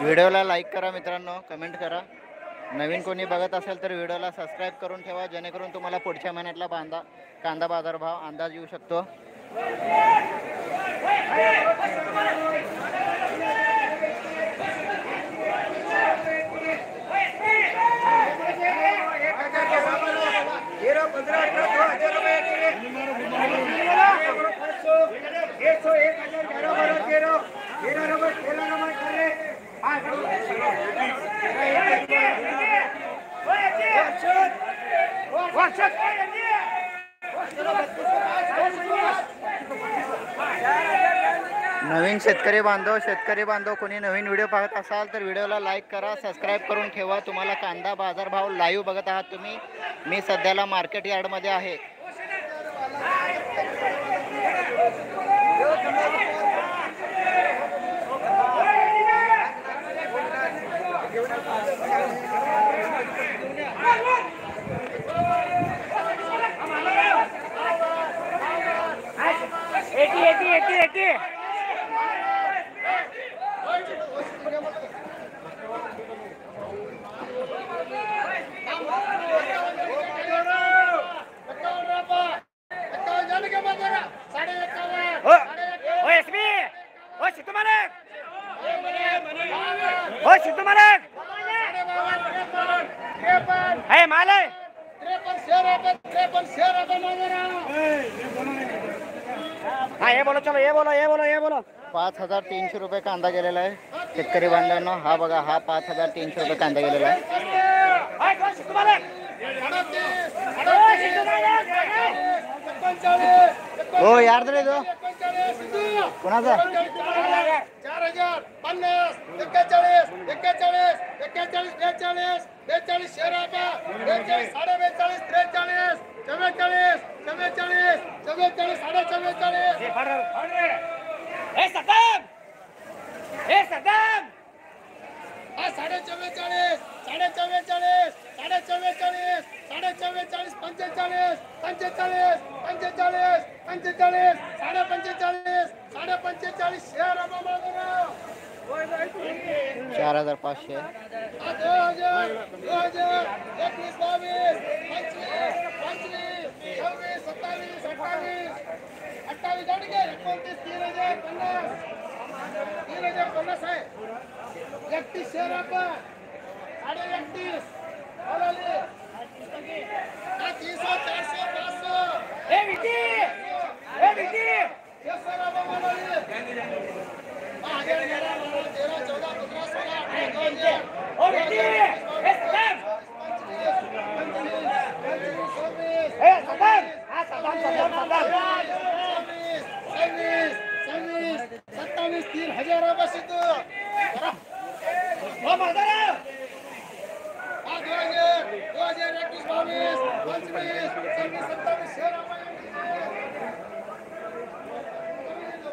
व्हिडिओला लाईक करा मित्रांनो, कमेंट करा. नवीन कोणी बघत असेल तर व्हिडिओला सबस्क्राईब करून ठेवा, जेणेकरून तुम्हाला पुढच्या महिन्यातला कांदा बाजारभाव अंदाज येऊ शकतो. नवीन शेतकरी बांधव कोणी नवीन व्हिडिओ पाहत असाल तर व्हिडिओला लाईक करा, सबस्क्राईब करून ठेवा. तुम्हाला कांदा बाजारभाव लाईव्ह बघत आहात तुम्ही. मी सध्याला मार्केट यार्डमध्ये आहे. ये बोलो 5300 रुपये कांदा गेलेला आहे शेतकरी बांधवांनो. हा बघा, हा 5300 रुपये कांदा गेलेला आहे. हो यार दे दो कोणाचा 4050 41 41 41 42 42 शेराबा 42 42 43 44 44 44 44 ए सदाम 44 44 45 4500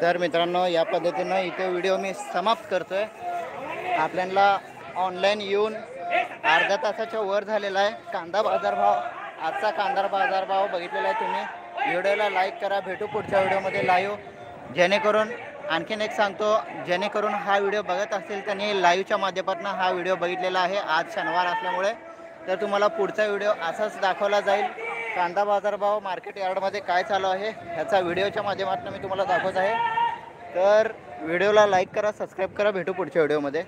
तर मित्रांनो, या पद्धतीनं इथे व्हिडिओ मी समाप्त करतोय. आपल्याला ऑनलाईन येऊन अर्ध्या तासाच्या वर झालेला आहे. कांदा बाजारभाव, आजचा कांदा बाजारभाव बघितलेला आहे तुम्ही. व्हिडिओला लाईक करा. भेटू पुढच्या व्हिडिओमध्ये लाईव्ह. जेणेकरून आणखीन एक सांगतो, जेणेकरून हा व्हिडिओ बघत असेल त्यांनी लाईव्हच्या माध्यमातून हा व्हिडिओ बघितलेला आहे. आज शनिवार असल्यामुळे तर तुम्हाला पुढचा व्हिडिओ असाच दाखवला जाईल. कांदा बाजारभाव मार्केट यार्डमध्ये काय चालू आहे ह्याचा व्हिडिओच्या माध्यमातून मी तुम्हाला दाखवत आहे. तर व्हिडिओला लाईक करा, सबस्क्राईब करा. भेटू पुढच्या व्हिडिओमध्ये.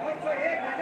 ₹25